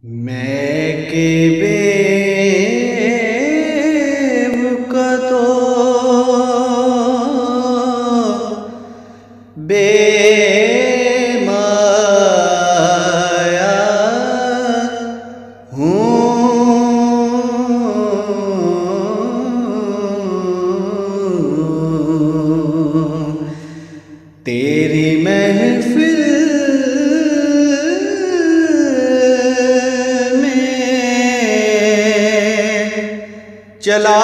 मैं के बेवकतो बेमाया हूँ, तेरी महफिल चला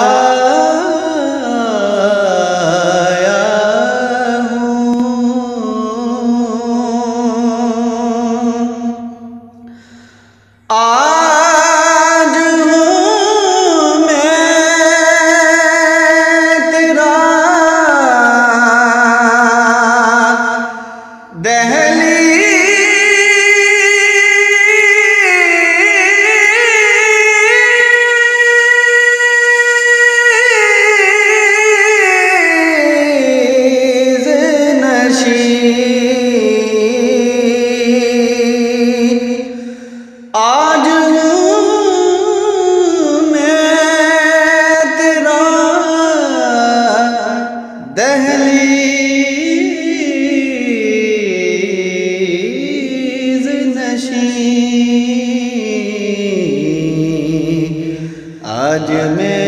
आया हूँ। आज हूँ मैं तेरा आज हूँ मैं तेरा दहलीज़ नशीं। आज मैं